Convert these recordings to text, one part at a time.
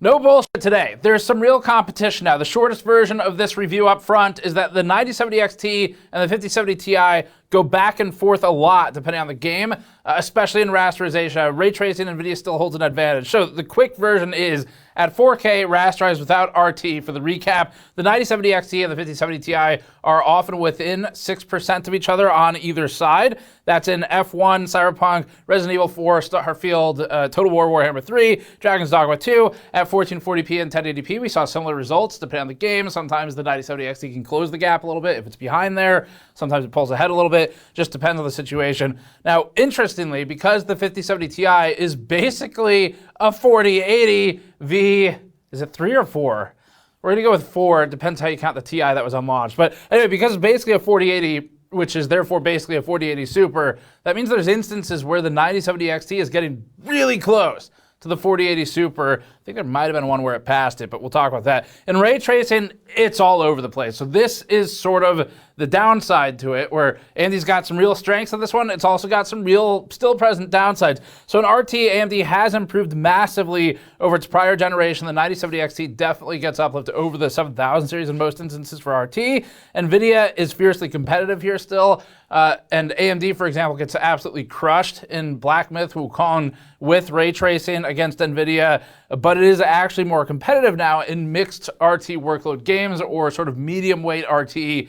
No bullshit today. There's some real competition now. The shortest version of this review up front is that the 9070 XT and the 5070 Ti go back and forth a lot depending on the game, especially in rasterization. Ray tracing, NVIDIA still holds an advantage. So the quick version is at 4K, rasterized without RT. For the recap, the 9070 XT and the 5070 Ti are often within 6% of each other on either side. That's in F1, Cyberpunk, Resident Evil 4, Starfield, Total War Warhammer 3, Dragon's Dogma 2. At 1440p and 1080p, we saw similar results depending on the game. Sometimes the 9070 XT can close the gap a little bit if it's behind there. Sometimes it pulls ahead a little bit. Just depends on the situation. Now, interestingly, because the 5070 Ti is basically a 4080 v, is it 3 or 4? We're gonna go with 4. It depends how you count the Ti that was unlaunched. But anyway, because it's basically a 4080, which is therefore basically a 4080 Super, that means there's instances where the 9070 XT is getting really close to the 4080 Super. I think there might have been one where it passed it, but we'll talk about that. In ray tracing, it's all over the place. So this is sort of the downside to it, where AMD's got some real strengths on this one. It's also got some real, still present downsides. So in RT, AMD has improved massively over its prior generation. The 9070 XT definitely gets uplift over the 7000 series in most instances for RT. NVIDIA is fiercely competitive here still. And AMD, for example, gets absolutely crushed in Black Myth Wukong with ray tracing against NVIDIA, but it is actually more competitive now in mixed RT workload games or sort of medium weight RT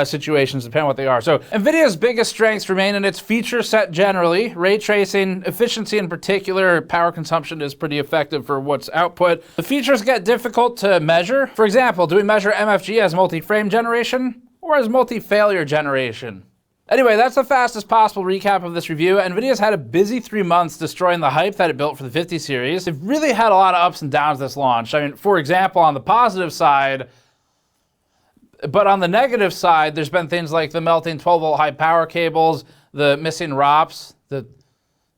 situations, depending on what they are. So NVIDIA's biggest strengths remain in its feature set generally. Ray tracing, efficiency in particular, power consumption is pretty effective for what's output. The features get difficult to measure. For example, do we measure MFG as multi-frame generation or as multi-failure generation? Anyway, that's the fastest possible recap of this review. NVIDIA's had a busy 3 months destroying the hype that it built for the 50 series. They've really had a lot of ups and downs this launch. I mean, for example, on the positive side, but on the negative side, there's been things like the melting 12-volt high power cables, the missing ROPs,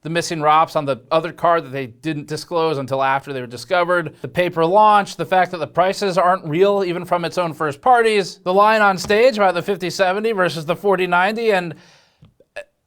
the missing ROPs on the other card that they didn't disclose until after they were discovered, the pay-per launch, the fact that the prices aren't real even from its own first parties, the line on stage about the 5070 versus the 4090, and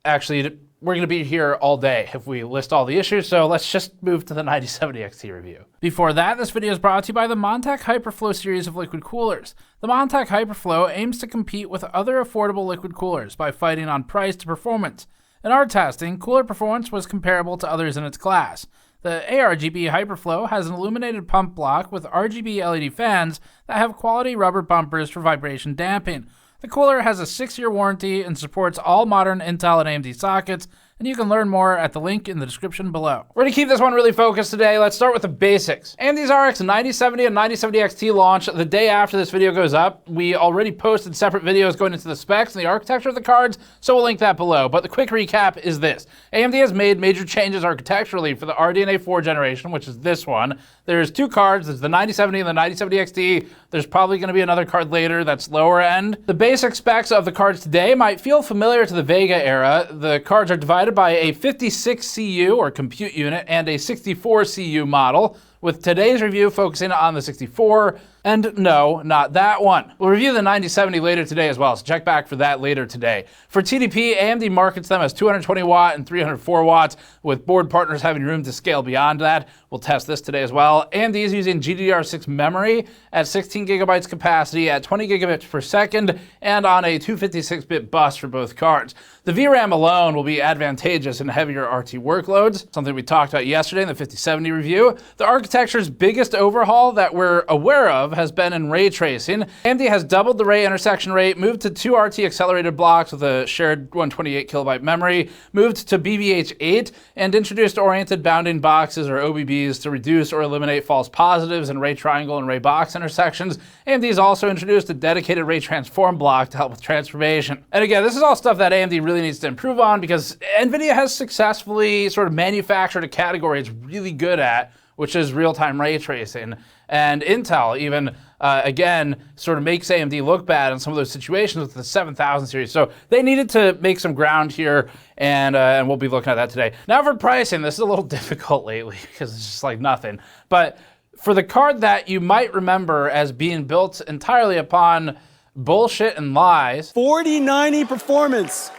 actually, we're gonna be here all day if we list all the issues, so let's just move to the 9070 XT review. Before that, this video is brought to you by the Montech Hyperflow series of liquid coolers. The Montech Hyperflow aims to compete with other affordable liquid coolers by fighting on price to performance. In our testing, cooler performance was comparable to others in its class. The ARGB Hyperflow has an illuminated pump block with RGB LED fans that have quality rubber bumpers for vibration damping. The cooler has a 6-year warranty and supports all modern Intel and AMD sockets, and you can learn more at the link in the description below. We're gonna keep this one really focused today. Let's start with the basics. AMD's RX 9070 and 9070 XT launch the day after this video goes up. We already posted separate videos going into the specs and the architecture of the cards, so we'll link that below. But the quick recap is this. AMD has made major changes architecturally for the RDNA 4 generation, which is this one. There's 2 cards, there's the 9070 and the 9070 XT. There's probably gonna be another card later that's lower end. The basic specs of the cards today might feel familiar to the Vega era. The cards are divided by a 56 CU or compute unit and a 64 CU model, with today's review focusing on the 64, and no, not that one. We'll review the 9070 later today as well, so check back for that later today. For TDP, AMD markets them as 220 watt and 304 watts, with board partners having room to scale beyond that. We'll test this today as well. AMD is using GDDR6 memory at 16 gigabytes capacity at 20 gigabits per second and on a 256-bit bus for both cards. The VRAM alone will be advantageous in heavier RT workloads, something we talked about yesterday in the 5070 review. The architecture's biggest overhaul that we're aware of has been in ray tracing. AMD has doubled the ray intersection rate, moved to 2 RT accelerated blocks with a shared 128 kilobyte memory, moved to BBH8, and introduced oriented bounding boxes or OBBs to reduce or eliminate false positives in ray triangle and ray box intersections. AMD's also introduced a dedicated ray transform block to help with transformation. And again, this is all stuff that AMD really needs to improve on because NVIDIA has successfully sort of manufactured a category it's really good at, which is real-time ray tracing. And Intel even, again, sort of makes AMD look bad in some of those situations with the 7000 series. So they needed to make some ground here, and we'll be looking at that today. Now for pricing, this is a little difficult lately because it's just like nothing. But for the card that you might remember as being built entirely upon bullshit and lies. 4090 performance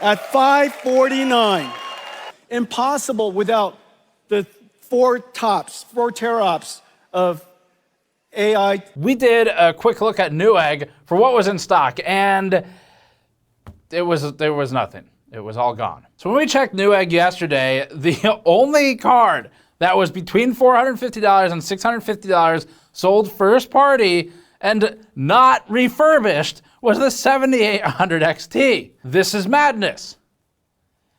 at 549. Impossible without the 4 teraops of AI. We did a quick look at Newegg for what was in stock, and there was nothing. It was all gone. So when we checked Newegg yesterday, the only card that was between $450 and $650 sold first party and not refurbished was the 7800 XT. This is madness.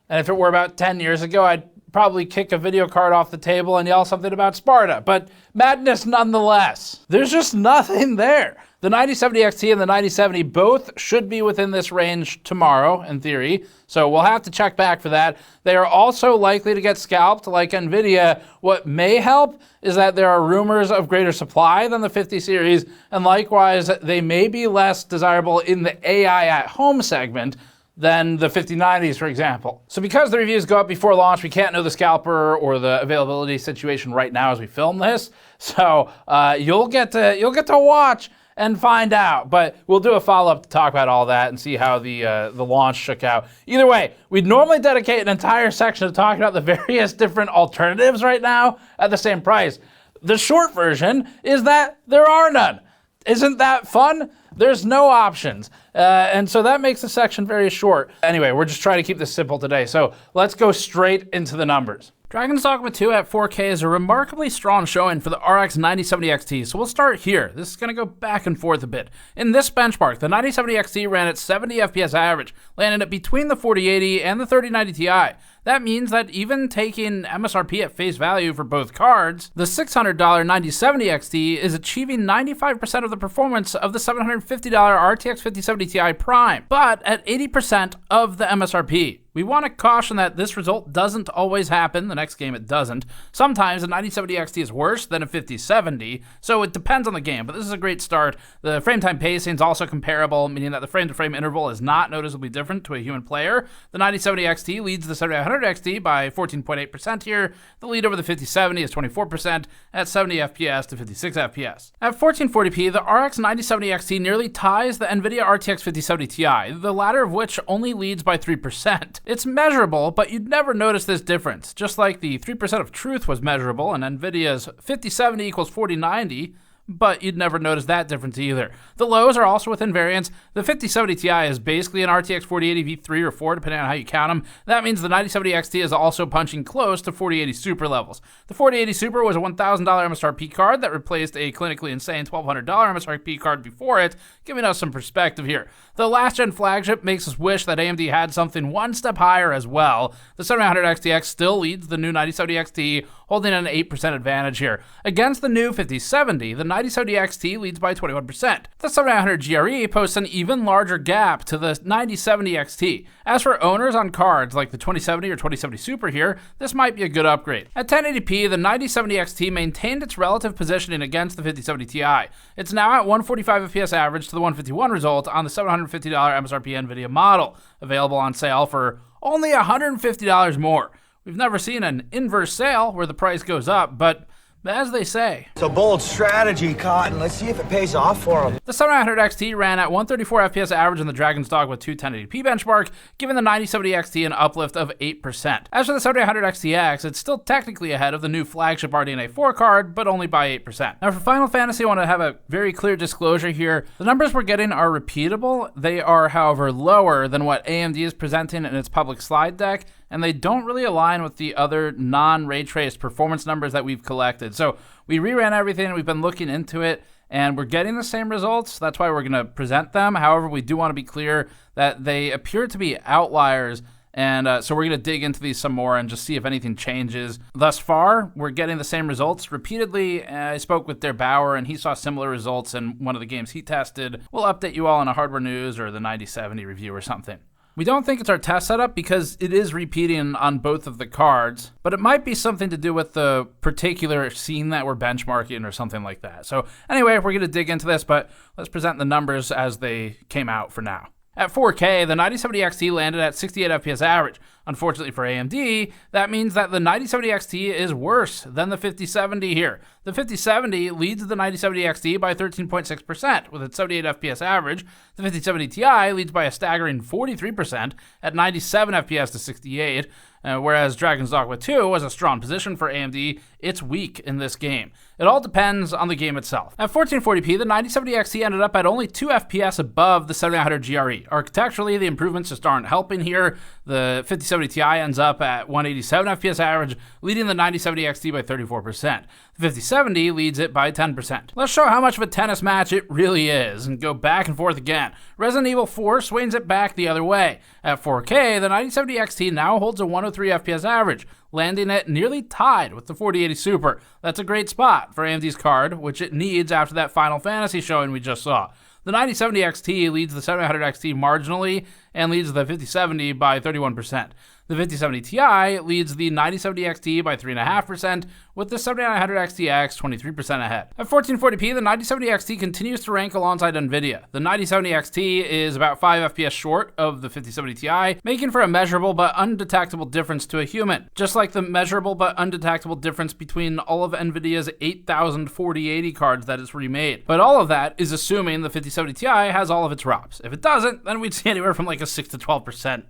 And if it were about 10 years ago, I'd probably kick a video card off the table and yell something about Sparta, but madness nonetheless. There's just nothing there. The 9070 XT and the 9070 both should be within this range tomorrow, in theory, so we'll have to check back for that. They are also likely to get scalped like NVIDIA. What may help is that there are rumors of greater supply than the 50 series, and likewise, they may be less desirable in the AI at home segment than the 5090s, for example. So because the reviews go up before launch, we can't know the scalper or the availability situation right now as we film this. So you'll get to watch and find out, but we'll do a follow-up to talk about all that and see how the launch shook out. Either way, we'd normally dedicate an entire section to talking about the various different alternatives right now at the same price. The short version is that there are none. Isn't that fun? There's no options. And so that makes the section very short. Anyway, we're just trying to keep this simple today. So let's go straight into the numbers. Dragon's Dogma 2 at 4K is a remarkably strong showing for the RX 9070 XT, so we'll start here. This is going to go back and forth a bit. In this benchmark, the 9070 XT ran at 70 FPS average, landing at between the 4080 and the 3090 Ti. That means that even taking MSRP at face value for both cards, the $600 9070 XT is achieving 95% of the performance of the $750 RTX 5070 Ti Prime, but at 80% of the MSRP. We want to caution that this result doesn't always happen. The next game it doesn't. Sometimes a 9070 XT is worse than a 5070, so it depends on the game, but this is a great start. The frame time pacing is also comparable, meaning that the frame-to-frame interval is not noticeably different to a human player. The 9070 XT leads the 7800 XT by 14.8% here. The lead over the 5070 is 24% at 70 FPS to 56 FPS. At 1440p, the RX 9070 XT nearly ties the NVIDIA RTX 5070 Ti, the latter of which only leads by 3%. It's measurable, but you'd never notice this difference, just like the 3% of truth was measurable and NVIDIA's 5070 equals 4090, but you'd never notice that difference either. The lows are also within variance. The 5070 Ti is basically an RTX 4080 V3 or 4, depending on how you count them. That means the 9070 XT is also punching close to 4080 Super levels. The 4080 Super was a $1,000 MSRP card that replaced a clinically insane $1,200 MSRP card before it, giving us some perspective here. The last-gen flagship makes us wish that AMD had something one step higher as well. The 7800 XTX still leads the new 9070 XT, holding an 8% advantage here. Against the new 5070, the 9070 XT leads by 21%. The 7800 GRE posts an even larger gap to the 9070 XT. As for owners on cards like the 2070 or 2070 Super here, this might be a good upgrade. At 1080p, the 9070 XT maintained its relative positioning against the 5070 Ti. It's now at 145 FPS average to the 151 result on the $750 MSRP NVIDIA model, available on sale for only $150 more. We've never seen an inverse sale where the price goes up, but as they say, it's a bold strategy, Cotton. Let's see if it pays off for them. The 7800 XT ran at 134 FPS average in the Dragon's Dogma 2 1080p benchmark, giving the 9070 XT an uplift of 8%. As for the 7800 XTX, it's still technically ahead of the new flagship RDNA 4 card, but only by 8%. Now for Final Fantasy, I want to have a very clear disclosure here. The numbers we're getting are repeatable. They are, however, lower than what AMD is presenting in its public slide deck, and they don't really align with the other non-ray traced performance numbers that we've collected. So we reran everything, we've been looking into it, and we're getting the same results. That's why we're going to present them. However, we do want to be clear that they appear to be outliers, and so we're going to dig into these some more and just see if anything changes. Thus far, we're getting the same results repeatedly. I spoke with Der Bauer, and he saw similar results in one of the games he tested. We'll update you all on a hardware news or the 9070 review or something. We don't think it's our test setup because it is repeating on both of the cards, but it might be something to do with the particular scene that we're benchmarking or something like that. So anyway, we're going to dig into this, but let's present the numbers as they came out for now. At 4K, the 9070 XT landed at 68 FPS average. Unfortunately for AMD, that means that the 9070 XT is worse than the 5070 here. The 5070 leads the 9070 XT by 13.6% with its 78 FPS average. The 5070 Ti leads by a staggering 43% at 97 FPS to 68. Whereas Dragon's Dogma 2 was a strong position for AMD, it's weak in this game. It all depends on the game itself. At 1440p, the 9070 XT ended up at only 2 FPS above the 7900 GRE. Architecturally, the improvements just aren't helping here. The 5070 Ti ends up at 187 FPS average, leading the 9070 XT by 34%. The 5070 leads it by 10%. Let's show how much of a tennis match it really is, and go back and forth again. Resident Evil 4 swings it back the other way. At 4K, the 9070 XT now holds a 103 FPS average, landing it nearly tied with the 4080 Super. That's a great spot for AMD's card, which it needs after that Final Fantasy showing we just saw. The 9070 XT leads the 7900 XT marginally and leads the 5070 by 31%. The 5070 Ti leads the 9070 XT by 3.5%, with the 7900 XTX 23% ahead. At 1440p, the 9070 XT continues to rank alongside NVIDIA. The 9070 XT is about 5 FPS short of the 5070 Ti, making for a measurable but undetectable difference to a human, just like the measurable but undetectable difference between all of NVIDIA's 8,000 4080 cards that it's remade. But all of that is assuming the 5070 Ti has all of its ROPs. If it doesn't, then we'd see anywhere from like a 6 to 12%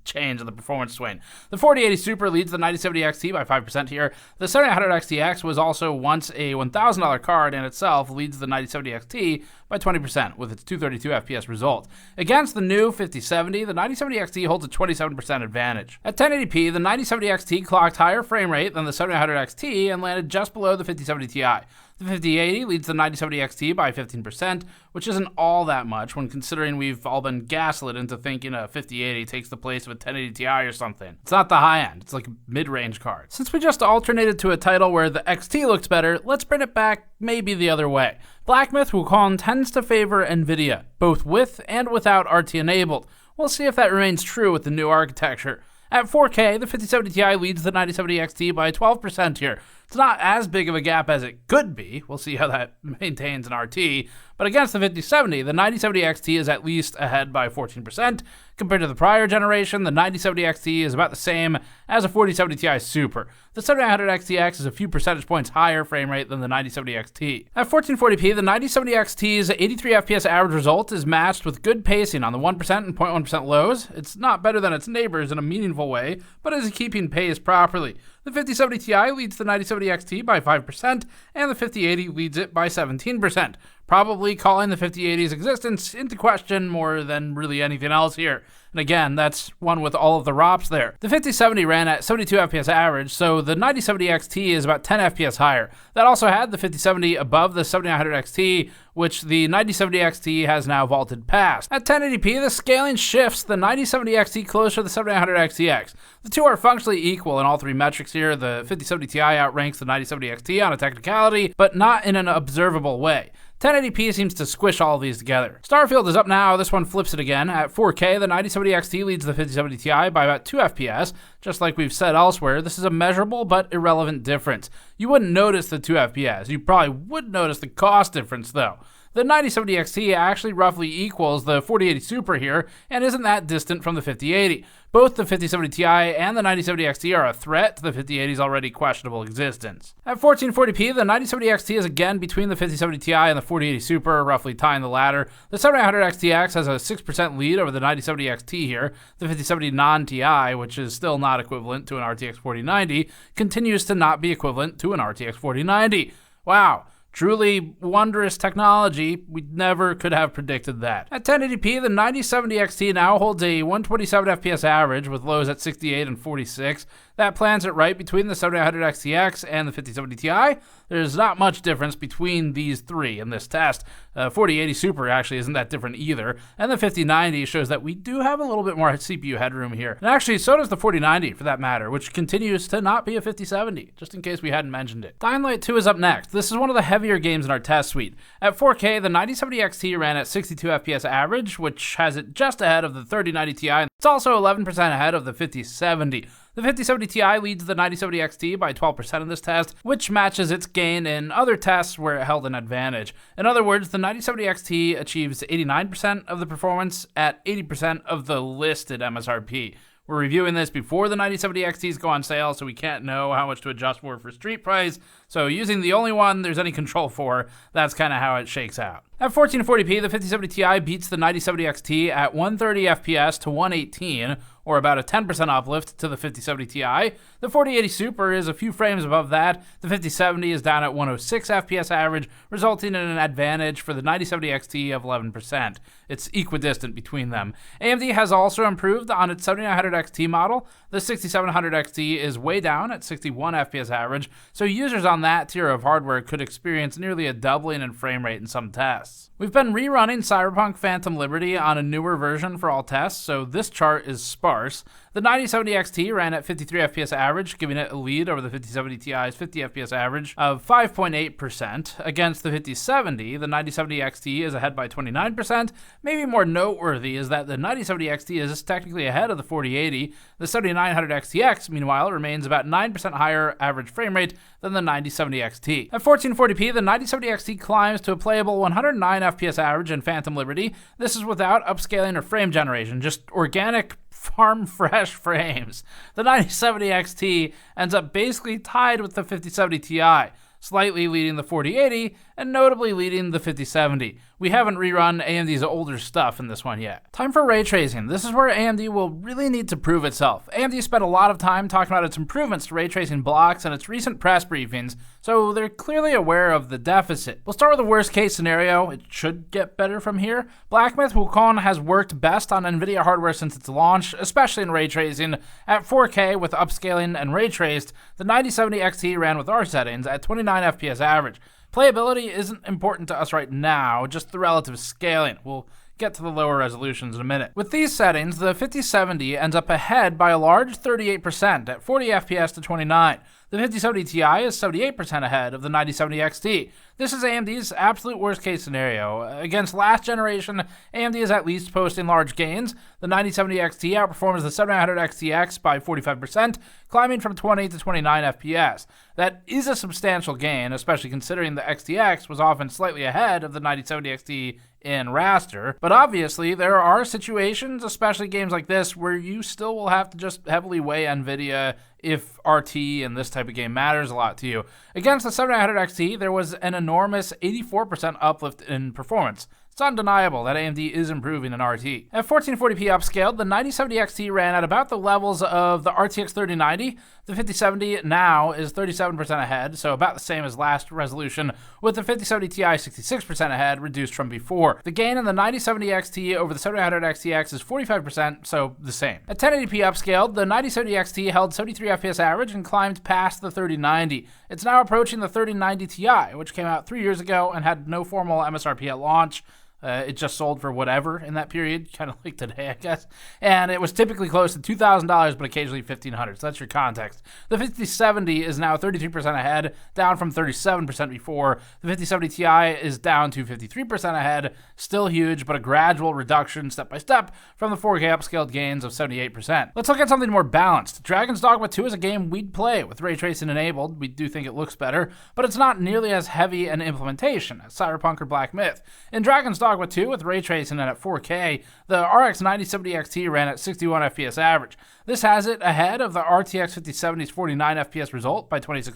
change in the performance swing. The 4080 Super leads the 9070 XT by 5% here. The 7900 XTX was also once a $1,000 card and itself leads the 9070 XT by 20% with its 232 FPS result. Against the new 5070, the 9070 XT holds a 27% advantage. At 1080p, the 9070 XT clocked higher frame rate than the 7900 XT and landed just below the 5070 Ti. The 5080 leads the 9070 XT by 15%, which isn't all that much when considering we've all been gaslit into thinking a 5080 takes the place of a 1080 Ti or something. It's not the high end, it's like a mid-range card. Since we just alternated to a title where the XT looks better, let's bring it back maybe the other way. Black Myth Wukong tends to favor NVIDIA, both with and without RT enabled. We'll see if that remains true with the new architecture. At 4K, the 5070 Ti leads the 9070 XT by 12% here. It's not as big of a gap as it could be. We'll see how that maintains an RT. But against the 5070, the 9070 XT is at least ahead by 14%. Compared to the prior generation, the 9070 XT is about the same as a 4070 Ti Super. The 7900 XTX is a few percentage points higher frame rate than the 9070 XT. At 1440p, the 9070 XT's 83 FPS average result is matched with good pacing on the 1% and 0.1% lows. It's not better than its neighbors in a meaningful way, but is keeping pace properly. The 5070 Ti leads the 9070 XT by 5%, and the 5080 leads it by 17%. Probably calling the 5080's existence into question more than really anything else here. And again, that's one with all of the ROPs there. The 5070 ran at 72 FPS average, so the 9070 XT is about 10 FPS higher. That also had the 5070 above the 7900 XT, which the 9070 XT has now vaulted past. At 1080p, the scaling shifts the 9070 XT closer to the 7900 XTX. The two are functionally equal in all three metrics here. The 5070 Ti outranks the 9070 XT on a technicality, but not in an observable way. 1080p seems to squish all of these together. Starfield is up now. This one flips it again. At 4K, the 9070 XT leads the 5070 Ti by about 2 FPS. Just like we've said elsewhere, this is a measurable but irrelevant difference. You wouldn't notice the 2 FPS. You probably would notice the cost difference, though. The 9070 XT actually roughly equals the 4080 Super here, and isn't that distant from the 5080. Both the 5070 Ti and the 9070 XT are a threat to the 5080's already questionable existence. At 1440p, the 9070 XT is again between the 5070 Ti and the 4080 Super, roughly tying the latter. The 7900 XTX has a 6% lead over the 9070 XT here. The 5070 non-Ti, which is still not equivalent to an RTX 4090, continues to not be equivalent to an RTX 4090. Wow. Truly wondrous technology. We never could have predicted that. At 1080p, the 9070 XT now holds a 127 FPS average with lows at 68 and 46. That plants it right between the 7900 XTX and the 5070 Ti. There's not much difference between these three in this test. 4080 Super actually isn't that different either. And the 5090 shows that we do have a little bit more CPU headroom here. And actually, so does the 4090 for that matter, which continues to not be a 5070, just in case we hadn't mentioned it. Dying Light 2 is up next. This is one of the heavier games in our test suite. At 4K, the 9070 XT ran at 62 FPS average, which has it just ahead of the 3090 Ti. It's also 11% ahead of the 5070. The 5070 Ti leads the 9070 XT by 12% in this test, which matches its gain in other tests where it held an advantage. In other words, the 9070 XT achieves 89% of the performance at 80% of the listed MSRP. We're reviewing this before the 9070 XTs go on sale, so we can't know how much to adjust for street price. So using the only one there's any control for, that's kind of how it shakes out. At 1440p, the 5070 Ti beats the 9070 XT at 130 FPS to 118, or about a 10% uplift to the 5070 Ti. The 4080 Super is a few frames above that. The 5070 is down at 106 FPS average, resulting in an advantage for the 9070 XT of 11%. It's equidistant between them. AMD has also improved on its 7900 XT model. The 6700 XT is way down at 61 FPS average, so users on that tier of hardware could experience nearly a doubling in frame rate in some tests. We've been rerunning Cyberpunk Phantom Liberty on a newer version for all tests, so this chart is sparse. The 9070 XT ran at 53 FPS average, giving it a lead over the 5070 Ti's 50 FPS average of 5.8%. Against the 5070, the 9070 XT is ahead by 29%. Maybe more noteworthy is that the 9070 XT is technically ahead of the 4080. The 7900 XTX, meanwhile, remains about 9% higher average frame rate than the 9070 XT. At 1440p, the 9070 XT climbs to a playable 109 FPS average in Phantom Liberty. This is without upscaling or frame generation, just organic farm fresh frames. The 9070 XT ends up basically tied with the 5070 Ti, slightly leading the 4080 and notably leading the 5070. We haven't rerun AMD's older stuff in this one yet. Time for ray tracing. This is where AMD will really need to prove itself. AMD spent a lot of time talking about its improvements to ray tracing blocks in its recent press briefings, so they're clearly aware of the deficit. We'll start with the worst case scenario. It should get better from here. Blacksmith Wukong has worked best on NVIDIA hardware since its launch, especially in ray tracing. At 4K with upscaling and ray traced, the 9070 XT ran with our settings at 29 FPS average. Playability isn't important to us right now, just the relative scaling. We'll get to the lower resolutions in a minute. With these settings, the 5070 ends up ahead by a large 38% at 40 FPS to 29. The 5070 Ti is 78% ahead of the 9070 XT. This is AMD's absolute worst case scenario. Against last generation, AMD is at least posting large gains. The 9070 XT outperforms the 7900 XTX by 45%, climbing from 20 to 29 FPS. That is a substantial gain, especially considering the XTX was often slightly ahead of the 9070 XT in raster. But obviously, there are situations, especially games like this, where you still will have to just heavily weigh NVIDIA if RT in this type of game matters a lot to you. Against the 7900 XT, there was an enormous 84% uplift in performance. It's undeniable that AMD is improving in RT. At 1440p upscaled, the 9070 XT ran at about the levels of the RTX 3090. The 5070 now is 37% ahead, so about the same as last resolution, with the 5070 Ti 66% ahead, reduced from before. The gain in the 9070 XT over the 7900 XTX is 45%, so the same. At 1080p upscaled, the 9070 XT held 73 FPS average and climbed past the 3090. It's now approaching the 3090 Ti, which came out 3 years ago and had no formal MSRP at launch. It just sold for whatever in that period, kind of like today, I guess. And it was typically close to $2,000, but occasionally $1,500. So that's your context. The 5070 is now 33% ahead, down from 37% before. The 5070 Ti is down to 53% ahead, still huge, but a gradual reduction step by step from the 4K upscaled gains of 78%. Let's look at something more balanced. Dragon's Dogma 2 is a game we'd play with ray tracing enabled. We do think it looks better, but it's not nearly as heavy an implementation as Cyberpunk or Black Myth. In Dragon's Dogma 2 with ray tracing and at 4K, the RX 9070 XT ran at 61 FPS average. This has it ahead of the RTX 5070's 49 FPS result by 26%.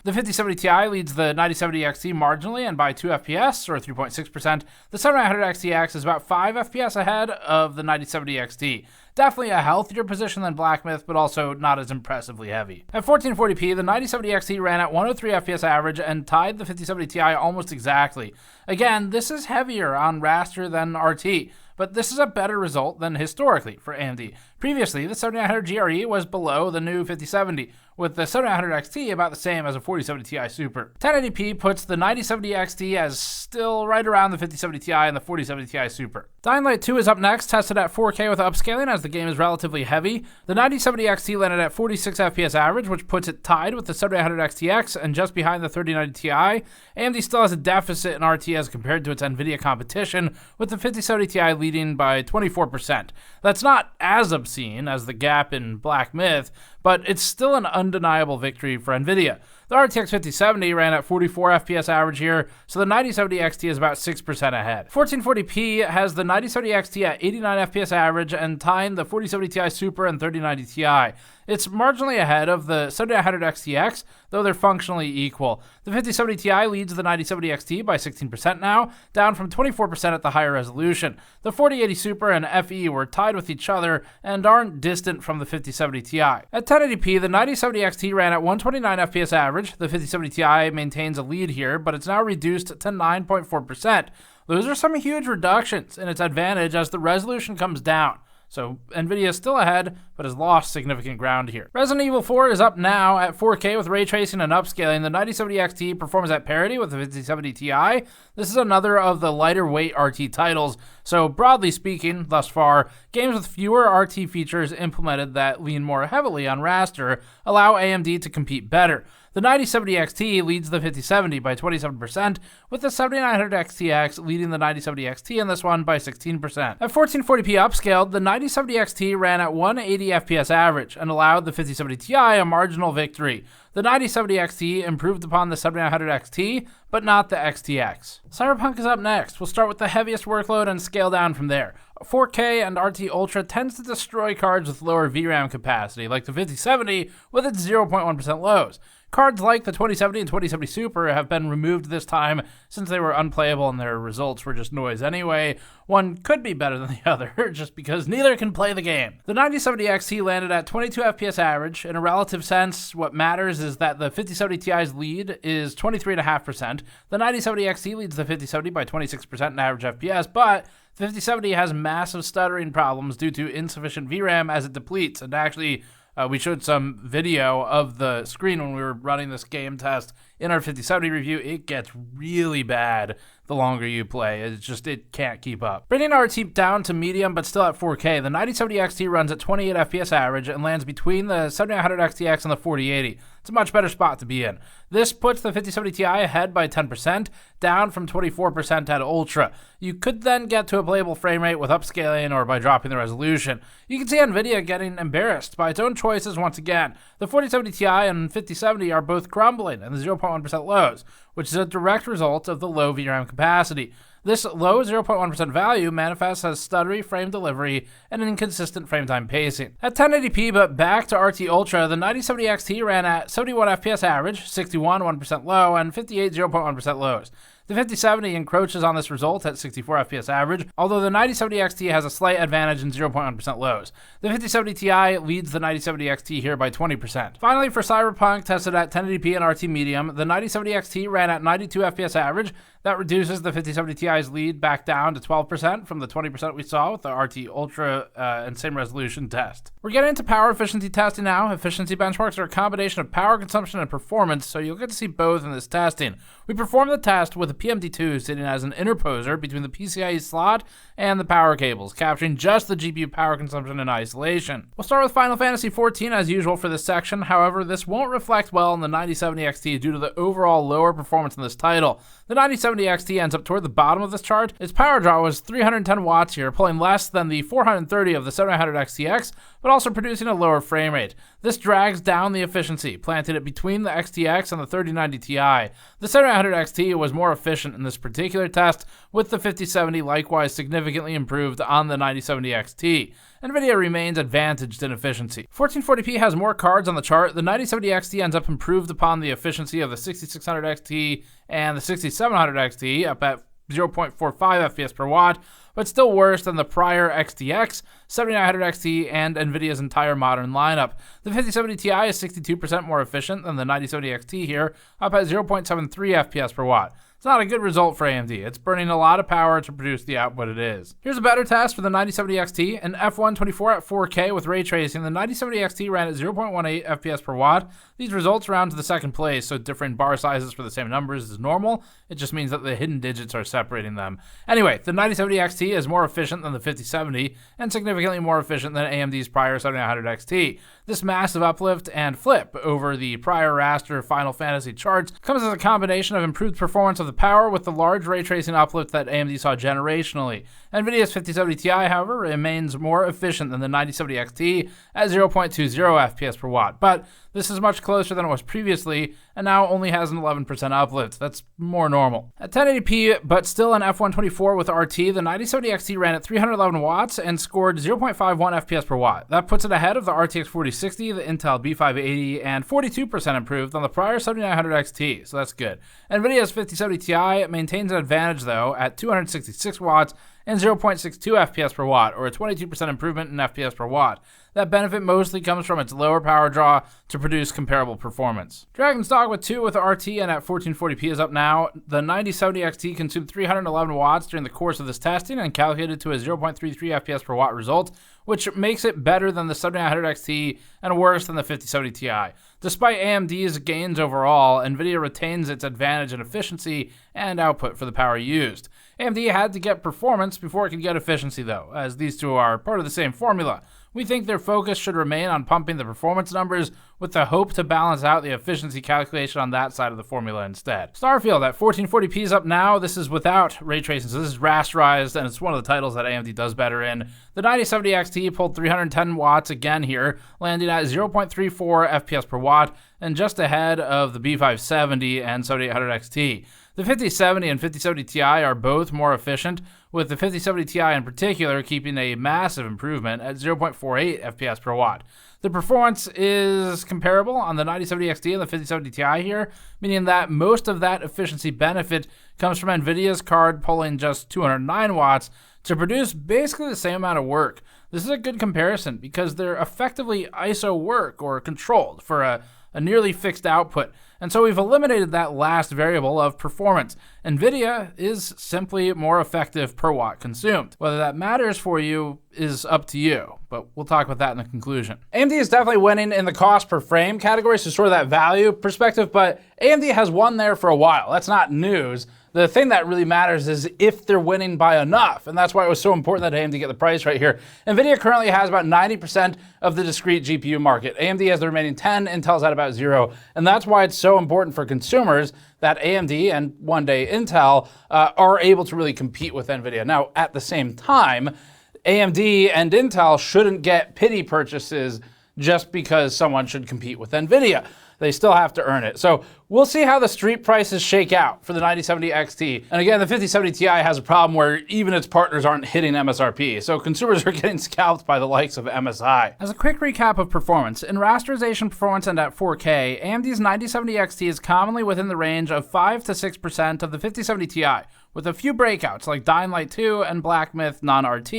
The 5070 Ti leads the 9070 XT marginally and by 2 FPS, or 3.6%. The 7900 XTX is about 5 FPS ahead of the 9070 XT. Definitely a healthier position than Black Myth, but also not as impressively heavy. At 1440p, the 9070 XT ran at 103 FPS average and tied the 5070 Ti almost exactly. Again, this is heavier on raster than RT, but this is a better result than historically for AMD. Previously, the 7900 GRE was below the new 5070, with the 7900 XT about the same as a 4070 Ti Super. 1080p puts the 9070 XT as still right around the 5070 Ti and the 4070 Ti Super. Dying Light 2 is up next, tested at 4K with upscaling as the game is relatively heavy. The 9070 XT landed at 46 FPS average, which puts it tied with the 7900 XTX and just behind the 3090 Ti. AMD still has a deficit in RT as compared to its NVIDIA competition, with the 5070 Ti leading by 24%. That's not as obscene as the gap in Black Myth, but it's still an undeniable victory for NVIDIA. The RTX 5070 ran at 44 FPS average here, so the 9070 XT is about 6% ahead. 1440p has the 9070 XT at 89 FPS average and tying the 4070 Ti Super and 3090 Ti. It's marginally ahead of the 7900 XTX, though they're functionally equal. The 5070 Ti leads the 9070 XT by 16% now, down from 24% at the higher resolution. The 4080 Super and FE were tied with each other and aren't distant from the 5070 Ti. At 1080p, the 9070 XT ran at 129 FPS average. The 5070 Ti maintains a lead here, but it's now reduced to 9.4%. Those are some huge reductions in its advantage as the resolution comes down. So NVIDIA is still ahead, but has lost significant ground here. Resident Evil 4 is up now at 4K with ray tracing and upscaling. The 9070 XT performs at parity with the 5070 Ti. This is another of the lighter weight RT titles. So broadly speaking, thus far, games with fewer RT features implemented that lean more heavily on raster allow AMD to compete better. The 9070 XT leads the 5070 by 27%, with the 7900 XTX leading the 9070 XT in this one by 16%. At 1440p upscaled, the 9070 XT ran at 180 FPS average and allowed the 5070 Ti a marginal victory. The 9070 XT improved upon the 7900 XT, but not the XTX. Cyberpunk is up next. We'll start with the heaviest workload and scale down from there. 4K and RT Ultra tends to destroy cards with lower VRAM capacity, like the 5070 with its 0.1% lows. Cards like the 2070 and 2070 Super have been removed this time since they were unplayable and their results were just noise anyway. One could be better than the other just because neither can play the game. The 9070 XT landed at 22 FPS average. In a relative sense, what matters is that the 5070 Ti's lead is 23.5%. The 9070 XT leads the 5070 by 26% in average FPS, but the 5070 has massive stuttering problems due to insufficient VRAM as it depletes, and actually we showed some video of the screen when we were running this game test in our 5070 review. It gets really bad the longer you play. It can't keep up. Bringing RT down to medium but still at 4K, the 9070 XT runs at 28 FPS average and lands between the 7900 XTX and the 4080. It's a much better spot to be in. This puts the 5070 Ti ahead by 10%, down from 24% at Ultra. You could then get to a playable frame rate with upscaling or by dropping the resolution. You can see NVIDIA getting embarrassed by its own choices once again. The 4070 Ti and 5070 are both crumbling in the 0.1% lows, which is a direct result of the low VRAM capacity. This low 0.1% value manifests as stuttery frame delivery and inconsistent frame time pacing. At 1080p but back to RT Ultra, the 9070 XT ran at 71 FPS average, 61 1% low, and 58 0.1% lows. The 5070 encroaches on this result at 64 FPS average, although the 9070 XT has a slight advantage in 0.1% lows. The 5070 Ti leads the 9070 XT here by 20%. Finally, for Cyberpunk, tested at 1080p and RT medium, the 9070 XT ran at 92 FPS average. That reduces the 5070 Ti's lead back down to 12% from the 20% we saw with the RT Ultra and same resolution test. We're getting into power efficiency testing now. Efficiency benchmarks are a combination of power consumption and performance, so you'll get to see both in this testing. We performed the test with a PMD2 sitting as an interposer between the PCIe slot and the power cables, capturing just the GPU power consumption in isolation. We'll start with Final Fantasy XIV as usual for this section. However, this won't reflect well in the 9070 XT due to the overall lower performance in this title. The 9070 XT ends up toward the bottom of this chart. Its power draw was 310 watts here, pulling less than the 430 of the 7900 XTX, but also producing a lower frame rate. This drags down the efficiency, planting it between the XTX and the 3090 Ti. The 7900 XT was more efficient in this particular test, with the 5070 likewise significantly improved on the 9070 XT. NVIDIA remains advantaged in efficiency. 1440p has more cards on the chart. The 9070 XT ends up improved upon the efficiency of the 6600 XT and the 6700 XT, up at 0.45 FPS per watt, but still worse than the prior XTX, 7900 XT, and NVIDIA's entire modern lineup. The 5070 Ti is 62% more efficient than the 9070 XT here, up at 0.73 FPS per watt. It's not a good result for AMD. It's burning a lot of power to produce the output it is. Here's a better test for the 9070 XT. In F124 at 4K with ray tracing, the 9070 XT ran at 0.18 FPS per watt. These results round to the second place, so differing bar sizes for the same numbers is normal. It just means that the hidden digits are separating them. Anyway, the 9070 XT is more efficient than the 5070 and significantly more efficient than AMD's prior 7900 XT. This massive uplift and flip over the prior raster Final Fantasy charts comes as a combination of improved performance of the power with the large ray tracing uplift that AMD saw generationally. NVIDIA's 5070 Ti, however, remains more efficient than the 9070 XT at 0.20 FPS per watt, but This is much closer than it was previously, and now only has an 11% uplift. That's more normal. At 1080p, but still an F124 with RT, the 9070 XT ran at 311 watts and scored 0.51 FPS per watt. That puts it ahead of the RTX 4060, the Intel B580, and 42% improved on the prior 7900 XT, so that's good. NVIDIA's 5070 Ti maintains an advantage, though, at 266 watts and 0.62 FPS per watt, or a 22% improvement in FPS per watt. That benefit mostly comes from its lower power draw to produce comparable performance. Dragon's Dogma 2 with RT and at 1440p is up now. The 9070 XT consumed 311 watts during the course of this testing and calculated to a 0.33 FPS per watt result, which makes it better than the 7900 XT and worse than the 5070 Ti. Despite AMD's gains overall, NVIDIA retains its advantage in efficiency and output for the power used. AMD had to get performance before it could get efficiency, though, as these two are part of the same formula. We think their focus should remain on pumping the performance numbers with the hope to balance out the efficiency calculation on that side of the formula instead. Starfield at 1440p is up now. This is without ray tracing, so this is rasterized, and it's one of the titles that AMD does better in. The 9070 XT pulled 310 watts again here, landing at 0.34 FPS per watt, and just ahead of the B570 and 7800 XT. The 5070 and 5070 Ti are both more efficient, with the 5070 Ti in particular keeping a massive improvement at 0.48 FPS per watt. The performance is comparable on the 9070 XT and the 5070 Ti here, meaning that most of that efficiency benefit comes from NVIDIA's card pulling just 209 watts to produce basically the same amount of work. This is a good comparison because they're effectively ISO work or controlled for a nearly fixed output. And so we've eliminated that last variable of performance. NVIDIA is simply more effective per watt consumed. Whether that matters for you is up to you, but we'll talk about that in the conclusion. AMD is definitely winning in the cost per frame category, so sort of that value perspective, but AMD has won there for a while. That's not news. The thing that really matters is if they're winning by enough, and that's why it was so important that AMD get the price right here. NVIDIA currently has about 90% of the discrete GPU market. AMD has the remaining 10, Intel's at about 0, and that's why it's so important for consumers that AMD and one day Intel are able to really compete with NVIDIA. Now, at the same time, AMD and Intel shouldn't get pity purchases just because someone should compete with NVIDIA. They still have to earn it. So we'll see how the street prices shake out for the 9070 XT. And again, the 5070 Ti has a problem where even its partners aren't hitting MSRP. So consumers are getting scalped by the likes of MSI. As a quick recap of performance, in rasterization performance and at 4K, AMD's 9070 XT is commonly within the range of 5 to 6% of the 5070 Ti, with a few breakouts like Dying Light 2 and Black Myth non-RT,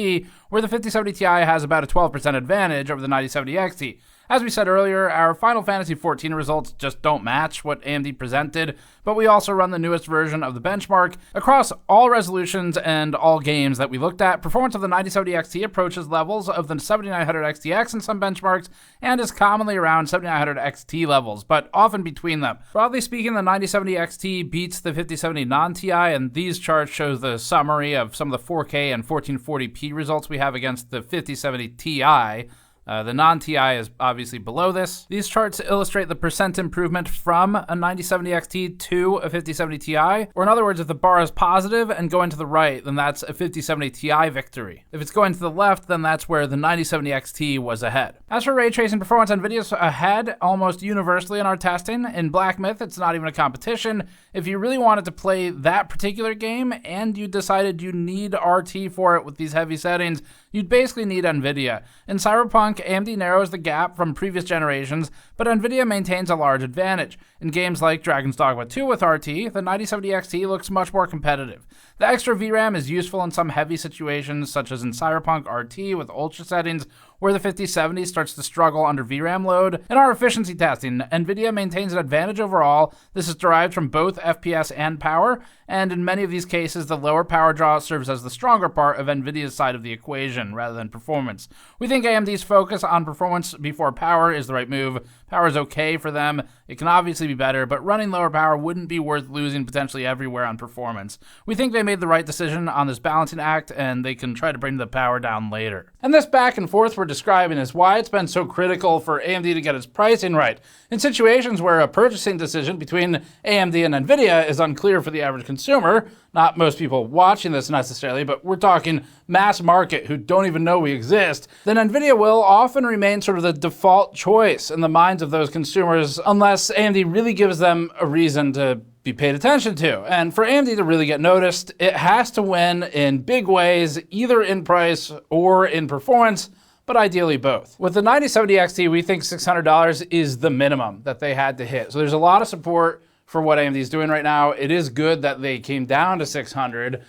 where the 5070 Ti has about a 12% advantage over the 9070 XT. As we said earlier, our Final Fantasy XIV results just don't match what AMD presented, but we also run the newest version of the benchmark. Across all resolutions and all games that we looked at, performance of the 9070 XT approaches levels of the 7900 XTX in some benchmarks, and is commonly around 7900 XT levels, but often between them. Broadly speaking, the 9070 XT beats the 5070 non-Ti, and these charts show the summary of some of the 4K and 1440p results we have against the 5070 Ti. The non-Ti is obviously below this. These charts illustrate the percent improvement from a 9070 XT to a 5070 Ti, or in other words, if the bar is positive and going to the right, then that's a 5070 Ti victory. If it's going to the left, then that's where the 9070 XT was ahead. As for ray tracing performance, NVIDIA's ahead almost universally in our testing. In Black Myth, it's not even a competition. If you really wanted to play that particular game and you decided you need RT for it with these heavy settings, you'd basically need NVIDIA. In Cyberpunk, AMD narrows the gap from previous generations, but NVIDIA maintains a large advantage. In games like Dragon's Dogma 2 with RT, the 9070 XT looks much more competitive. The extra VRAM is useful in some heavy situations, such as in Cyberpunk RT with ultra settings, where the 5070 starts to struggle under VRAM load. In our efficiency testing, NVIDIA maintains an advantage overall. This is derived from both FPS and power, and in many of these cases, the lower power draw serves as the stronger part of NVIDIA's side of the equation, rather than performance. We think AMD's focus on performance before power is the right move. Power is okay for them. It can obviously be better, but running lower power wouldn't be worth losing potentially everywhere on performance. We think they made the right decision on this balancing act, and they can try to bring the power down later. And this back and forth we're describing is why it's been so critical for AMD to get its pricing right. In situations where a purchasing decision between AMD and NVIDIA is unclear for the average consumer, not most people watching this necessarily, but we're talking mass market who don't even know we exist, then NVIDIA will often remain sort of the default choice in the minds of those consumers unless AMD really gives them a reason to be paid attention to. And for AMD to really get noticed, it has to win in big ways, either in price or in performance, but ideally both. With the 9070 XT, we think $600 is the minimum that they had to hit. So there's a lot of support for what AMD is doing right now. It is good that they came down to 600.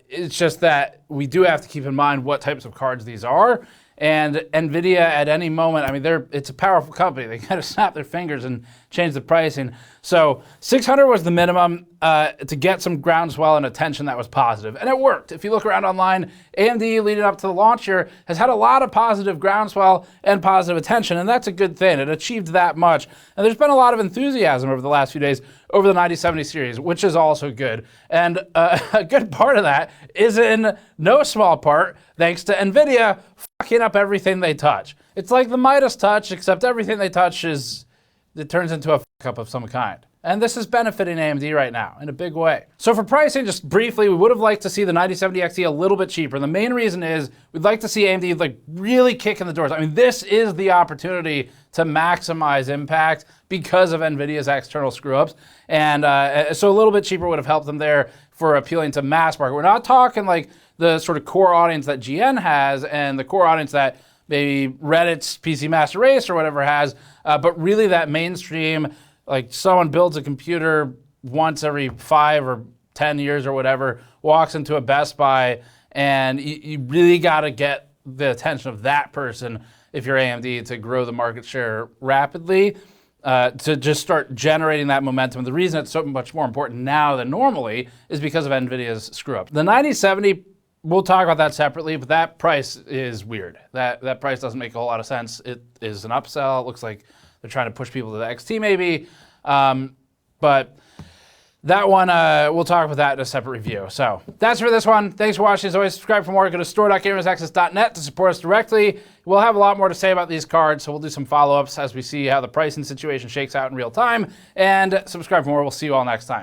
It's just that we do have to keep in mind what types of cards these are. And NVIDIA at any moment, I mean, it's a powerful company. They kind of snap their fingers and change the pricing. So 600 was the minimum to get some groundswell and attention that was positive. And it worked. If you look around online, AMD leading up to the launch here has had a lot of positive groundswell and positive attention. And that's a good thing. It achieved that much. And there's been a lot of enthusiasm over the last few days over the 9070 series, which is also good. And a good part of that is in no small part thanks to NVIDIA fucking up everything they touch. It's like the Midas touch, except everything they touch it turns into a fuck up of some kind. And this is benefiting AMD right now in a big way. So for pricing, just briefly, we would have liked to see the 9070 XT a little bit cheaper. The main reason is we'd like to see AMD like really kick in the doors. I mean, this is the opportunity to maximize impact because of NVIDIA's external screw-ups. And so a little bit cheaper would have helped them there for appealing to mass market. We're not talking like the sort of core audience that GN has and the core audience that maybe Reddit's PC Master Race or whatever has, but really that mainstream, like someone builds a computer once every 5 or 10 years or whatever, walks into a Best Buy, and you really got to get the attention of that person if you're AMD to grow the market share rapidly, to just start generating that momentum. The reason it's so much more important now than normally is because of NVIDIA's screw-up. The 9070, we'll talk about that separately, but that price is weird. That price doesn't make a whole lot of sense. It is an upsell. It looks like they're trying to push people to the XT maybe. But that one, we'll talk about that in a separate review. So that's for this one. Thanks for watching. As always, subscribe for more. Go to store.gamersaccess.net to support us directly. We'll have a lot more to say about these cards, so we'll do some follow-ups as we see how the pricing situation shakes out in real time. And subscribe for more. We'll see you all next time.